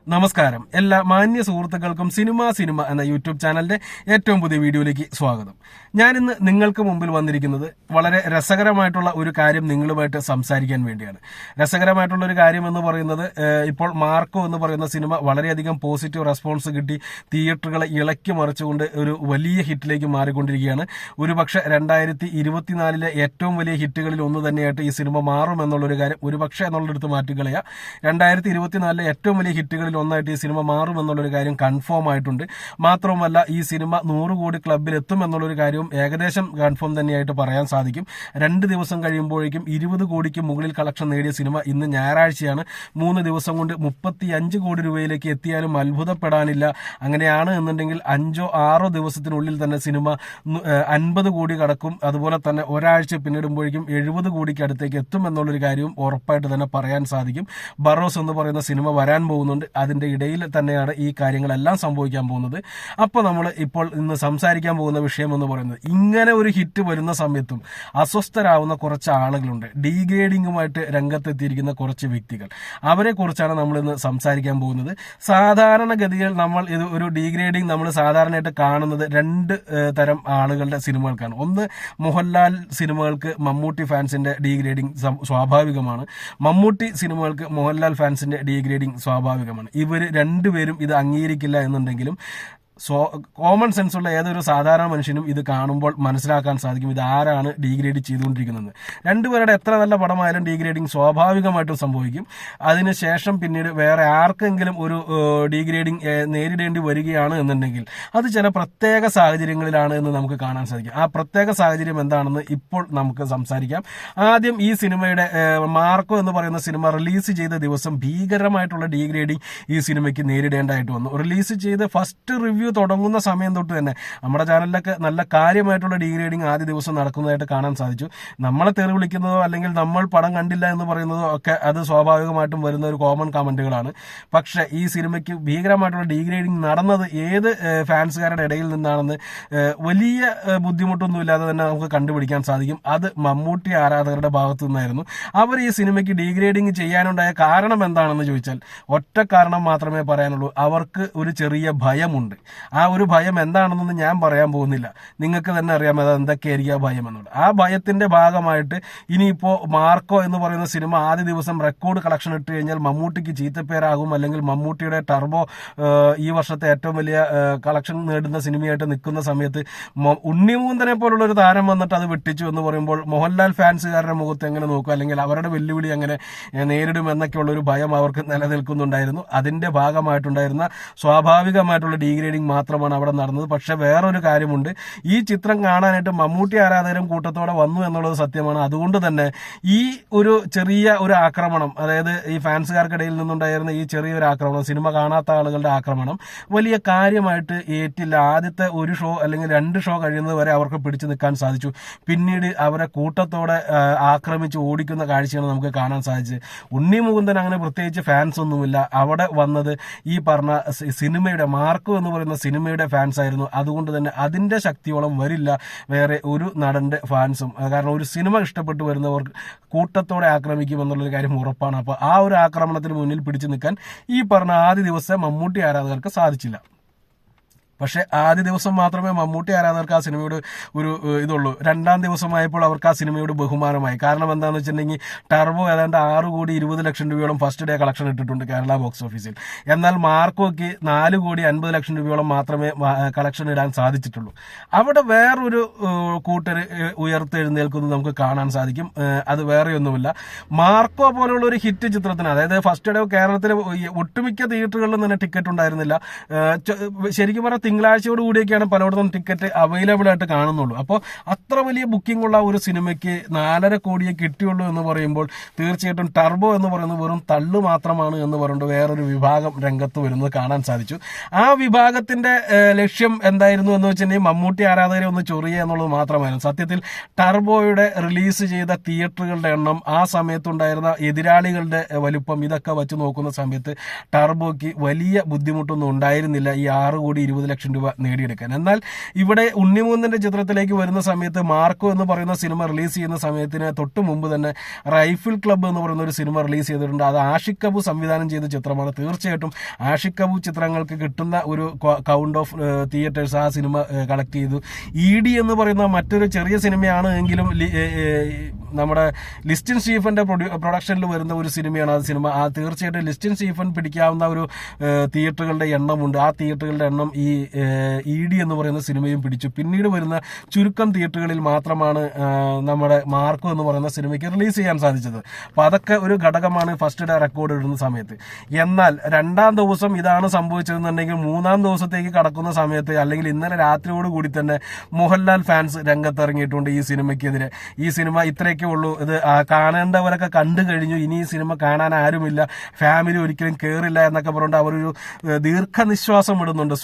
നമസ്കാരം. എല്ലാ മാന്യ സുഹൃത്തുക്കൾക്കും സിനിമ എന്ന യൂട്യൂബ് ചാനലിന്റെ ഏറ്റവും പുതിയ വീഡിയോയിലേക്ക് സ്വാഗതം. ഞാനിന്ന് നിങ്ങൾക്ക് മുമ്പിൽ വന്നിരിക്കുന്നത് വളരെ രസകരമായിട്ടുള്ള ഒരു കാര്യം നിങ്ങളുമായിട്ട് സംസാരിക്കാൻ വേണ്ടിയാണ്. രസകരമായിട്ടുള്ള ഒരു കാര്യം എന്ന് പറയുന്നത്, ഇപ്പോൾ മാർക്കോ എന്ന് പറയുന്ന സിനിമ വളരെയധികം പോസിറ്റീവ് റെസ്പോൺസ് കിട്ടി തിയേറ്ററുകളെ ഇളക്കി മറിച്ചുകൊണ്ട് ഒരു വലിയ ഹിറ്റിലേക്ക് മാറിക്കൊണ്ടിരിക്കുകയാണ്. ഒരുപക്ഷെ 2024 ഏറ്റവും വലിയ ഹിറ്റുകളിൽ ഒന്ന് തന്നെയായിട്ട് ഈ സിനിമ മാറുമെന്നുള്ളൊരു കാര്യം ഒരുപക്ഷെ എന്നുള്ളടുത്ത് മാറ്റിക്കളയുക. 2024 ഏറ്റവും വലിയ ഹിറ്റുകളിൽ ഒന്നായിട്ട് ഈ സിനിമ മാറുമെന്നുള്ളൊരു കാര്യം കൺഫേം ആയിട്ടുണ്ട്. മാത്രവുമല്ല, ഈ സിനിമ 100 കോടി ക്ലബിൽ എത്തും എന്നുള്ളൊരു കാര്യവും ഏകദേശം കൺഫേം തന്നെയായിട്ട് പറയാൻ സാധിക്കും. 2 ദിവസം കഴിയുമ്പോഴേക്കും 20 കോടിക്ക് മുകളിൽ കളക്ഷൻ നേടിയ സിനിമ ഇന്ന് ഞായറാഴ്ചയാണ്. 3 ദിവസം കൊണ്ട് 35 കോടി രൂപയിലേക്ക് എത്തിയാലും അത്ഭുതപ്പെടാനില്ല. അങ്ങനെയാണ് എന്നുണ്ടെങ്കിൽ 5-6 ദിവസത്തിനുള്ളിൽ തന്നെ സിനിമ 50 കോടി കടക്കും. അതുപോലെ തന്നെ ഒരാഴ്ച പിന്നിടുമ്പോഴേക്കും 70 കോടിക്ക് അടുത്തേക്ക് എത്തും എന്നുള്ളൊരു കാര്യവും ഉറപ്പായിട്ട് തന്നെ പറയാൻ സാധിക്കും. ബറോസ് എന്ന് പറയുന്ന സിനിമ വരാൻ പോകുന്നുണ്ട്. അതിന്റെ ഇടയിൽ തന്നെയാണ് ഈ കാര്യങ്ങളെല്ലാം സംഭവിക്കാൻ പോകുന്നത്. അപ്പോൾ നമ്മൾ ഇപ്പോൾ ഇന്ന് സംസാരിക്കാൻ പോകുന്ന വിഷയം എന്ന് പറയുന്നത്, ഇങ്ങനെ ഒരു ഹിറ്റ് വരുന്ന സമയത്തും അസ്വസ്ഥരാകുന്ന കുറച്ച് ആളുകളുണ്ട്. ഡീഗ്രേഡിങ്ങുമായിട്ട് രംഗത്തെത്തിയിരിക്കുന്ന കുറച്ച് വ്യക്തികൾ, അവരെ കുറിച്ചാണ് നമ്മൾ ഇന്ന് സംസാരിക്കാൻ പോകുന്നത്. സാധാരണഗതിയിൽ നമ്മൾ ഇത് ഒരു ഡീഗ്രേഡിങ് നമ്മൾ സാധാരണയായിട്ട് കാണുന്നത് 2 തരം ആളുകളുടെ സിനിമകൾക്കാണ്. ഒന്ന്, മോഹൻലാൽ സിനിമകൾക്ക് മമ്മൂട്ടി ഫാൻസിന്റെ ഡീഗ്രേഡിങ് സ്വാഭാവികമാണ്. മമ്മൂട്ടി സിനിമകൾക്ക് മോഹൻലാൽ ഫാൻസിന്റെ ഡീഗ്രേഡിങ് സ്വാഭാവികമാണ്. ഇവർ രണ്ടുപേരും ഇത് അംഗീകരിക്കില്ല എന്നുണ്ടെങ്കിലും കോമൺ സെൻസുള്ള ഏതൊരു സാധാരണ മനുഷ്യനും ഇത് കാണുമ്പോൾ മനസ്സിലാക്കാൻ സാധിക്കും ഇത് ആരാണ് ഡീഗ്രേഡ് ചെയ്തുകൊണ്ടിരിക്കുന്നത്. രണ്ടുപേരുടെ എത്ര നല്ല പടമായാലും ഡീഗ്രേഡിങ് സ്വാഭാവികമായിട്ടും സംഭവിക്കും. അതിനുശേഷം പിന്നീട് വേറെ ആർക്കെങ്കിലും ഒരു ഡീഗ്രേഡിങ് നേരിടേണ്ടി വരികയാണ് എന്നുണ്ടെങ്കിൽ അത് ചില പ്രത്യേക സാഹചര്യങ്ങളിലാണ് എന്ന് നമുക്ക് കാണാൻ സാധിക്കും. ആ പ്രത്യേക സാഹചര്യം എന്താണെന്ന് ഇപ്പോൾ നമുക്ക് സംസാരിക്കാം. ആദ്യം ഈ സിനിമയുടെ മാർക്കോ എന്ന് പറയുന്ന സിനിമ റിലീസ് ചെയ്ത ദിവസം ഭീകരമായിട്ടുള്ള ഡീഗ്രേഡിങ് ഈ സിനിമയ്ക്ക് നേരിടേണ്ടതായിട്ട് വന്നു. റിലീസ് ചെയ്ത് ഫസ്റ്റ് റിവ്യൂ തുടങ്ങുന്ന സമയം തൊട്ട് തന്നെ നമ്മുടെ ചാനലിലൊക്കെ നല്ല കാര്യമായിട്ടുള്ള ഡീഗ്രേഡിങ് ആദ്യ ദിവസം നടക്കുന്നതായിട്ട് കാണാൻ സാധിച്ചു. നമ്മളെ തെറി വിളിക്കുന്നതോ അല്ലെങ്കിൽ നമ്മൾ പടം കണ്ടില്ല എന്ന് പറയുന്നതോ ഒക്കെ അത് സ്വാഭാവികമായിട്ടും വരുന്ന ഒരു കോമൺ കമന്റുകളാണ്. പക്ഷെ ഈ സിനിമയ്ക്ക് ഭീകരമായിട്ടുള്ള ഡീഗ്രേഡിങ് നടന്നത് ഏത് ഫാൻസുകാരുടെ ഇടയിൽ നിന്നാണെന്ന് വലിയ ബുദ്ധിമുട്ടൊന്നും ഇല്ലാതെ തന്നെ നമുക്ക് കണ്ടുപിടിക്കാൻ സാധിക്കും. അത് മമ്മൂട്ടി ആരാധകരുടെ ഭാഗത്തു നിന്നായിരുന്നു. അവർ ഈ സിനിമയ്ക്ക് ഡീഗ്രേഡിങ് ചെയ്യാനുണ്ടായ കാരണം എന്താണെന്ന് ചോദിച്ചാൽ ഒറ്റ കാരണം മാത്രമേ പറയാനുള്ളൂ. അവർക്ക് ഒരു ചെറിയ ഭയമുണ്ട്. ആ ഒരു ഭയം എന്താണെന്നൊന്നും ഞാൻ പറയാൻ പോകുന്നില്ല. നിങ്ങൾക്ക് തന്നെ അറിയാം അത് എന്തൊക്കെയായിരിക്കും ആ ഭയം എന്നുള്ളത്. ആ ഭയത്തിന്റെ ഭാഗമായിട്ട് ഇനിയിപ്പോ മാർക്കോ എന്ന് പറയുന്ന സിനിമ ആദ്യ ദിവസം റെക്കോർഡ് കളക്ഷൻ ഇട്ട് കഴിഞ്ഞാൽ മമ്മൂട്ടിക്ക് ചീത്തപ്പേരാകും, അല്ലെങ്കിൽ മമ്മൂട്ടിയുടെ ടർബോ ഈ വർഷത്തെ ഏറ്റവും വലിയ കളക്ഷൻ നേടുന്ന സിനിമയായിട്ട് നിൽക്കുന്ന സമയത്ത് ഉണ്ണിമൂന്തനെ പോലുള്ള ഒരു താരം വന്നിട്ട് അത് വെട്ടിച്ചു എന്ന് പറയുമ്പോൾ മോഹൻലാൽ ഫാൻസുകാരുടെ മുഖത്ത് എങ്ങനെ നോക്കും, അല്ലെങ്കിൽ അവരുടെ വെല്ലുവിളി എങ്ങനെ നേരിടും എന്നൊക്കെയുള്ള ഒരു ഭയം അവർക്ക് നിലനിൽക്കുന്നുണ്ടായിരുന്നു. അതിന്റെ ഭാഗമായിട്ടുണ്ടായിരുന്ന സ്വാഭാവികമായിട്ടുള്ള ഡീഗ്രേഡിങ് മാത്രമാണ് അവിടെ നടന്നത്. പക്ഷെ വേറൊരു കാര്യമുണ്ട്, ഈ ചിത്രം കാണാനായിട്ട് മമ്മൂട്ടി ആരാധകരും കൂട്ടത്തോടെ വന്നു എന്നുള്ളത് സത്യമാണ്. അതുകൊണ്ട് തന്നെ ഈ ഒരു ചെറിയ ഒരു ആക്രമണം, അതായത് ഈ ഫാൻസുകാർക്കിടയിൽ നിന്നുണ്ടായിരുന്ന ഈ ചെറിയൊരു ആക്രമണം, സിനിമ കാണാത്ത ആളുകളുടെ ആക്രമണം വലിയ കാര്യമായിട്ട് ഏറ്റില്ല. ആദ്യത്തെ ഒരു ഷോ അല്ലെങ്കിൽ 2 ഷോ കഴിയുന്നത് വരെ അവർക്ക് പിടിച്ചു നിൽക്കാൻ സാധിച്ചു. പിന്നീട് അവരെ കൂട്ടത്തോടെ ആക്രമിച്ച് ഓടിക്കുന്ന കാഴ്ചയാണ് നമുക്ക് കാണാൻ സാധിച്ചത്. ഉണ്ണി മുകുന്ദൻ അങ്ങനെ പ്രത്യേകിച്ച് ഫാൻസ് ഒന്നുമില്ല. അവിടെ വന്നത് ഈ പറഞ്ഞ സിനിമയുടെ മാർക്കോ എന്ന് പറയുന്ന സിനിമയുടെ ഫാൻസ് ആയിരുന്നു. അതുകൊണ്ട് തന്നെ അതിന്റെ ശക്തിയോളം വരില്ല വേറെ ഒരു നടന്റെ ഫാൻസും. കാരണം ഒരു സിനിമ ഇഷ്ടപ്പെട്ടു വരുന്നവർക്ക് കൂട്ടത്തോടെ ആക്രമിക്കും എന്നുള്ളൊരു കാര്യം ഉറപ്പാണ്. അപ്പൊ ആ ഒരു ആക്രമണത്തിന് മുന്നിൽ പിടിച്ചു നിൽക്കാൻ ഈ പറഞ്ഞ ആദ്യ ദിവസം മമ്മൂട്ടി ആരാധകർക്ക് സാധിച്ചില്ല. പക്ഷെ ആദ്യ ദിവസം മാത്രമേ മമ്മൂട്ടി ആരാധകർക്ക് ആ സിനിമയോട് ഒരു ഇതുള്ളൂ. 2ാം ദിവസമായപ്പോൾ അവർക്ക് ആ സിനിമയോട് ബഹുമാനമായി. കാരണം എന്താണെന്ന് വെച്ചിട്ടുണ്ടെങ്കിൽ ടർബോ ഏതാണ്ട് 6 കോടി 20 ലക്ഷം രൂപയോളം ഫസ്റ്റ് ഡേ കളക്ഷൻ ഇട്ടിട്ടുണ്ട് കേരള ബോക്സ് ഓഫീസിൽ. എന്നാൽ മാർക്കോയ്ക്ക് 4 കോടി 50 ലക്ഷം രൂപയോളം മാത്രമേ കളക്ഷൻ ഇടാൻ സാധിച്ചിട്ടുള്ളൂ. അവിടെ വേറൊരു കൂട്ടർ ഉയർത്തെഴുന്നേൽക്കുന്നത് നമുക്ക് കാണാൻ സാധിക്കും. അത് വേറെയൊന്നുമില്ല, മാർക്കോ പോലുള്ള ഒരു ഹിറ്റ് ചിത്രത്തിന്, അതായത് ഫസ്റ്റ് ഡേ കേരളത്തിലെ ഒട്ടുമിക്ക തിയേറ്ററുകളിലും തന്നെ ടിക്കറ്റ് ഉണ്ടായിരുന്നില്ല. ശരിക്കും പറഞ്ഞാൽ തിങ്കളാഴ്ചയോട് കൂടിയൊക്കെയാണ് പലയിടത്തും ടിക്കറ്റ് അവൈലബിൾ ആയിട്ട് കാണുന്നുള്ളൂ. അപ്പോൾ അത്ര വലിയ ബുക്കിംഗ് ഉള്ള ഒരു സിനിമയ്ക്ക് 4.5 കോടിയെ കിട്ടിയുള്ളൂ എന്ന് പറയുമ്പോൾ തീർച്ചയായിട്ടും ടർബോ എന്ന് പറയുന്നത് വെറും തള്ളു മാത്രമാണ് എന്ന് പറഞ്ഞിട്ട് വേറൊരു വിഭാഗം രംഗത്ത് വരുന്നത് കാണാൻ സാധിച്ചു. ആ വിഭാഗത്തിന്റെ ലക്ഷ്യം എന്തായിരുന്നു എന്ന് വെച്ചിട്ടുണ്ടെങ്കിൽ മമ്മൂട്ടി ആരാധകരെ ഒന്ന് ചൊറിയുക എന്നുള്ളത് മാത്രമായിരുന്നു. സത്യത്തിൽ ടർബോയുടെ റിലീസ് ചെയ്ത തിയേറ്ററുകളുടെ എണ്ണം, ആ സമയത്തുണ്ടായിരുന്ന എതിരാളികളുടെ വലുപ്പം, ഇതൊക്കെ വെച്ച് നോക്കുന്ന സമയത്ത് ടർബോയ്ക്ക് വലിയ ബുദ്ധിമുട്ടൊന്നും ഉണ്ടായിരുന്നില്ല ഈ 6 കോടി 20 ലക്ഷം രൂപ നേടിയെടുക്കാൻ. എന്നാൽ ഇവിടെ ഉണ്ണിമൂന്നന്റെ ചിത്രത്തിലേക്ക് വരുന്ന സമയത്ത് മാർക്കോ എന്ന് പറയുന്ന സിനിമ റിലീസ് ചെയ്യുന്ന സമയത്തിന് തൊട്ട് മുമ്പ് തന്നെ റൈഫിൾ ക്ലബ്ബ് എന്ന് പറയുന്ന ഒരു സിനിമ റിലീസ് ചെയ്തിട്ടുണ്ട്. അത് ആഷിഖ് കപൂർ സംവിധാനം ചെയ്ത ചിത്രമാണ്. തീർച്ചയായിട്ടും ആഷിഖ് കപൂർ ചിത്രങ്ങൾക്ക് കിട്ടുന്ന ഒരു കൗണ്ട് ഓഫ് തിയേറ്റേഴ്സ് ആ സിനിമ കളക്ട് ചെയ്തു. ED എന്ന് പറയുന്ന മറ്റൊരു ചെറിയ സിനിമയാണ് എങ്കിലും നമ്മുടെ ലിസ്റ്റിൻ സ്റ്റീഫന്റെ പ്രൊഡക്ഷനിൽ വരുന്ന ഒരു സിനിമയാണ് ആ സിനിമ. തീർച്ചയായിട്ടും ലിസ്റ്റിൻ സ്റ്റീഫൻ പിടിക്കാവുന്ന ഒരു തിയേറ്ററുകളുടെ എണ്ണമുണ്ട്. ആ തിയേറ്ററുകളുടെ എണ്ണം ഈ ED എന്ന് പറയുന്ന സിനിമയും പിടിച്ചു. പിന്നീട് വരുന്ന ചുരുക്കം തിയേറ്ററുകളിൽ മാത്രമാണ് നമ്മുടെ മാർക്കോ എന്ന് പറയുന്ന സിനിമയ്ക്ക് റിലീസ് ചെയ്യാൻ സാധിച്ചത്. അപ്പൊ അതൊക്കെ ഒരു ഘടകമാണ് ഫസ്റ്റ് ഡേ റെക്കോർഡ് ഇടുന്ന സമയത്ത്. എന്നാൽ രണ്ടാം ദിവസം ഇതാണ് സംഭവിച്ചതെന്നുണ്ടെങ്കിൽ മൂന്നാം ദിവസത്തേക്ക് കടക്കുന്ന സമയത്ത് അല്ലെങ്കിൽ ഇന്നലെ രാത്രിയോട് കൂടി തന്നെ മോഹൻലാൽ ഫാൻസ് രംഗത്തിറങ്ങിയിട്ടുണ്ട് ഈ സിനിമയ്ക്കെതിരെ. ഈ സിനിമ ഇത്രയൊക്കെ ഉള്ളൂ, ഇത് കാണേണ്ടവരൊക്കെ കണ്ടു കഴിഞ്ഞു, ഇനി ഈ സിനിമ കാണാൻ ആരുമില്ല, ഫാമിലി ഒരിക്കലും കേറില്ല എന്നൊക്കെ പറഞ്ഞിട്ട് അവരൊരു ദീർഘനിശ്വാസം ഇടുന്നുണ്ട്.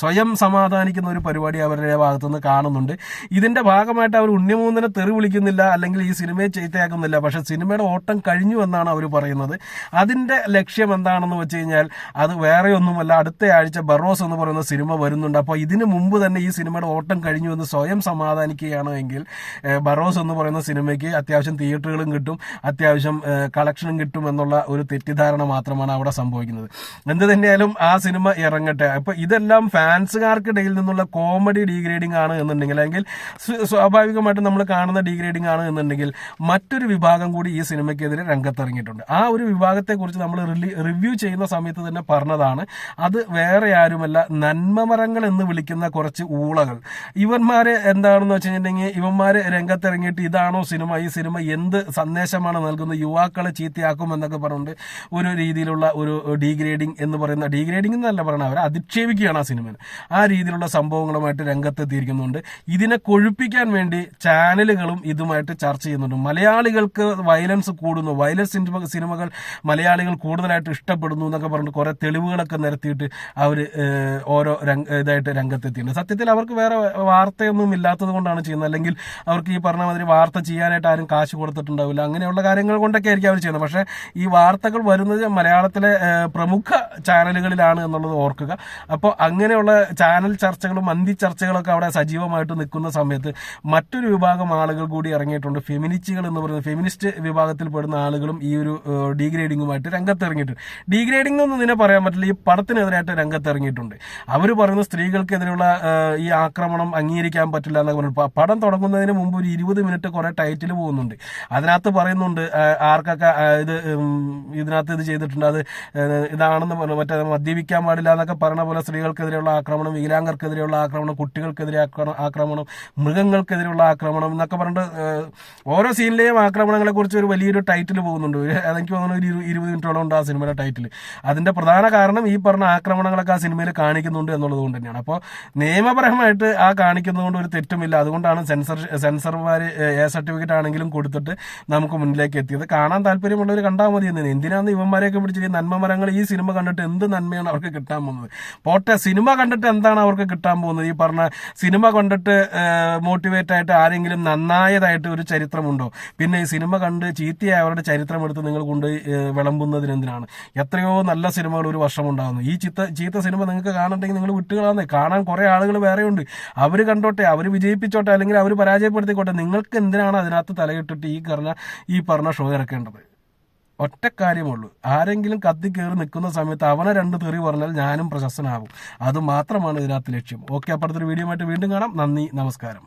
സ്വയം സമാധാനിക്കുന്ന ഒരു പരിപാടി അവരുടെ ഭാഗത്തുനിന്ന് കാണുന്നുണ്ട്. ഇതിന്റെ ഭാഗമായിട്ട് അവർ ഉണ്ണിമൂന്നനെ തെറി വിളിക്കുന്നില്ല, അല്ലെങ്കിൽ ഈ സിനിമയെ ചീത്തയാക്കുന്നില്ല. പക്ഷെ സിനിമയുടെ ഓട്ടം കഴിഞ്ഞു എന്നാണ് അവർ പറയുന്നത്. അതിന്റെ ലക്ഷ്യം എന്താണെന്ന് വെച്ച് കഴിഞ്ഞാൽ അത് വേറെ ഒന്നുമല്ല, അടുത്ത ആഴ്ച ബറോസ് എന്ന് പറയുന്ന സിനിമ വരുന്നുണ്ട്. അപ്പോൾ ഇതിനു മുമ്പ് തന്നെ ഈ സിനിമയുടെ ഓട്ടം കഴിഞ്ഞു എന്ന് സ്വയം സമാധാനിക്കുകയാണ് എങ്കിൽ ബറോസ് എന്ന് പറയുന്ന സിനിമയ്ക്ക് അത്യാവശ്യം തിയേറ്ററുകളും കിട്ടും, അത്യാവശ്യം കളക്ഷനും കിട്ടും എന്നുള്ള ഒരു തെറ്റിദ്ധാരണ മാത്രമാണ് അവിടെ സംഭവിക്കുന്നത്. എന്ത് തന്നെയായാലും ആ സിനിമ ഇറങ്ങട്ടെ. അപ്പൊ ഇതെല്ലാം ഫാൻസുകാർക്കിടയിൽ നിന്നുള്ള കോമഡി ഡീഗ്രേഡിംഗ് ആണ് എന്നുണ്ടെങ്കിൽ, അല്ലെങ്കിൽ സ്വാഭാവികമായിട്ടും നമ്മൾ കാണുന്ന ഡീഗ്രേഡിംഗ് ആണ് എന്നുണ്ടെങ്കിൽ മറ്റൊരു വിഭാഗം കൂടി ഈ സിനിമയ്ക്കെതിരെ രംഗത്തിറങ്ങിയിട്ടുണ്ട്. ആ ഒരു വിഭാഗത്തെ കുറിച്ച് നമ്മൾ റിവ്യൂ ചെയ്യുന്ന സമയത്ത് തന്നെ പറഞ്ഞതാണ്. അത് വേറെ ആരുമല്ല, നന്മമരങ്ങൾ എന്ന് വിളിക്കുന്ന കുറച്ച് ഊളകൾ. ഇവന്മാര് എന്താണെന്ന് വെച്ച് കഴിഞ്ഞിട്ടുണ്ടെങ്കിൽ ഇവന്മാര് രംഗത്തിറങ്ങിയിട്ട് ഇതാണോ സിനിമ, ഈ സിനിമ എന്ത് സന്ദേശമാണ് നൽകുന്നത്, യുവാക്കളെ ചീത്തയാക്കും എന്നൊക്കെ പറഞ്ഞുകൊണ്ട് ഒരു രീതിയിലുള്ള ഒരു ഡീഗ്രേഡിംഗ് എന്ന് പറയുന്ന, ഡീഗ്രേഡിംഗ് എന്നല്ല പറയണം, അവരെ അധിക്ഷേപിക്കുകയാണ് ആ സിനിമ. ആ രീതിയിലുള്ള സംഭവങ്ങളുമായിട്ട് രംഗത്തെത്തിയിരിക്കുന്നുണ്ട്. ഇതിനെ കൊഴുപ്പിക്കാൻ വേണ്ടി ചാനലുകളും ഇതുമായിട്ട് ചർച്ച ചെയ്യുന്നുണ്ട്. മലയാളികൾക്ക് വയലൻസ് കൂടുന്നു, വയലൻസ് സിനിമകൾ മലയാളികൾ കൂടുതലായിട്ട് ഇഷ്ടപ്പെടുന്നു എന്നൊക്കെ പറഞ്ഞിട്ട് കുറെ തെളിവുകളൊക്കെ നിരത്തിയിട്ട് അവർ ഓരോ ഇതായിട്ട് രംഗത്തെത്തിയിട്ടുണ്ട്. സത്യത്തിൽ അവർക്ക് വേറെ വാർത്തയൊന്നും ഇല്ലാത്തത് കൊണ്ടാണ് ചെയ്യുന്നത്, അല്ലെങ്കിൽ അവർക്ക് ഈ പറഞ്ഞ മാതിരി വാർത്ത ചെയ്യാനായിട്ട് ആരും കാശ് കൊടുത്തിട്ടുണ്ടാവില്ല. അങ്ങനെയുള്ള കാര്യങ്ങൾ കൊണ്ടൊക്കെ ആയിരിക്കും അവർ ചെയ്യുന്നത്. പക്ഷേ ഈ വാർത്തകൾ വരുന്നത് മലയാളത്തിലെ പ്രമുഖ ചാനലുകളിലാണ് എന്നുള്ളത് ഓർക്കുക. അപ്പോൾ അങ്ങനെയുള്ള ചാനൽ ചർച്ചകളും മന്തി ചർച്ചകളൊക്കെ അവിടെ സജീവമായിട്ട് നിൽക്കുന്ന സമയത്ത് മറ്റൊരു വിഭാഗം ആളുകൾ കൂടി ഇറങ്ങിയിട്ടുണ്ട്. ഫെമിനിസ്റ്റുകൾ എന്ന് പറയുന്നത്, ഫെമിനിസ്റ്റ് വിഭാഗത്തിൽ പെടുന്ന ആളുകളും ഈ ഒരു ഡീഗ്രേഡിങ്ങുമായിട്ട് രംഗത്തിറങ്ങിയിട്ടുണ്ട്. ഡീഗ്രേഡിംഗ് ഒന്നും ഇതിനെ പറയാൻ പറ്റില്ല, ഈ പടത്തിനെതിരായിട്ട് രംഗത്തിറങ്ങിയിട്ടുണ്ട്. അവർ പറയുന്ന സ്ത്രീകൾക്കെതിരെയുള്ള ഈ ആക്രമണം അംഗീകരിക്കാൻ പറ്റില്ല എന്നൊക്കെ പറഞ്ഞു. പടം തുടങ്ങുന്നതിന് മുമ്പ് ഒരു 20 മിനിറ്റ് കുറെ ടൈറ്റിൽ പോകുന്നുണ്ട്. അതിനകത്ത് പറയുന്നുണ്ട് ആർക്കൊക്കെ ഇതിനകത്ത് ഇത് ചെയ്തിട്ടുണ്ട്, അത് ഇതാണെന്ന് മറ്റേ മദ്യപിക്കാൻ പാടില്ല എന്നൊക്കെ പറയുന്ന പോലെ സ്ത്രീകൾക്കെതിരെയുള്ള ആക്രമണം, വികലാംഗർക്കെതിരെയുള്ള ആക്രമണം, കുട്ടികൾക്കെതിരെ ആക്രമണം, മൃഗങ്ങൾക്കെതിരെയുള്ള ആക്രമണം എന്നൊക്കെ പറഞ്ഞിട്ട് ഓരോ സീനിലെയും ആക്രമണങ്ങളെ കുറിച്ച് ഒരു വലിയൊരു ടൈറ്റിൽ പോകുന്നുണ്ട്. എനിക്ക് തോന്നുന്നു ഒരു 20 മിനിറ്റോളം ഉണ്ട് ആ സിനിമയുടെ ടൈറ്റിൽ. അതിന്റെ പ്രധാന കാരണം ഈ പറഞ്ഞ ആക്രമണങ്ങളൊക്കെ ആ സിനിമയിൽ കാണിക്കുന്നുണ്ട് എന്നുള്ളത് കൊണ്ട് തന്നെയാണ്. അപ്പോൾ നിയമപരമായിട്ട് ആ കാണിക്കുന്നത് കൊണ്ട് ഒരു തെറ്റുമില്ല. അതുകൊണ്ടാണ് സെൻസർമാർ സർട്ടിഫിക്കറ്റ് ആണെങ്കിലും കൊടുത്തിട്ട് നമുക്ക് മുന്നിലേക്ക് എത്തിയത്. കാണാൻ താല്പര്യമുള്ളവർ കണ്ടാൽ മതി എന്ന്. എന്തിനാണ് ഇവന്മാരെയൊക്കെ പിടിച്ചിട്ട് നന്മമരങ്ങൾ ഈ സിനിമ കണ്ടിട്ട് എന്ത് നന്മയാണ് അവർക്ക് കിട്ടാൻ പോകുന്നത്? പോട്ടെ, സിനിമ കണ്ടിട്ട് എന്താണ് അവർക്ക് കിട്ടാൻ പോകുന്നത്? ഈ പറഞ്ഞ സിനിമ കണ്ടിട്ട് മോട്ടിവേറ്റ് ആയിട്ട് ആരെങ്കിലും നന്നായതായിട്ട് ഒരു ചരിത്രമുണ്ടോ? പിന്നെ ഈ സിനിമ കണ്ട് ചീത്തയായ അവരുടെ ചരിത്രം എടുത്ത് നിങ്ങൾ കൊണ്ട് വിളമ്പുന്നതിന് എന്തിനാണ്? എത്രയോ നല്ല സിനിമകൾ ഒരു വർഷം ഉണ്ടാകുന്നു. ഈ ചീത്ത സിനിമ നിങ്ങൾക്ക് കാണുന്നുണ്ടെങ്കിൽ നിങ്ങൾ വിട്ടുകളാന്നേ. കാണാൻ കുറെ ആളുകൾ വേറെയുണ്ട്, അവർ കണ്ടോട്ടെ, അവർ വിജയിപ്പിച്ചോട്ടെ, അല്ലെങ്കിൽ അവർ പരാജയപ്പെടുത്തിക്കോട്ടെ. നിങ്ങൾക്ക് എന്തിനാണ് അതിനകത്ത് തലയിട്ടിട്ട് ഈ പറഞ്ഞ ഷോ ഇറക്കേണ്ടത്? ഒറ്റ കാര്യമുള്ളൂ, ആരെങ്കിലും കത്തി കയറി നിൽക്കുന്ന സമയത്ത് അവനെ 2 തെറി പറഞ്ഞാൽ ഞാനും പ്രശസ്തനാകും. അത് മാത്രമാണ് ഇതിനകത്ത് ലക്ഷ്യം. ഓക്കെ, അപ്പുറത്തൊരു വീഡിയോ ആയിട്ട് വീണ്ടും കാണാം. നന്ദി, നമസ്കാരം.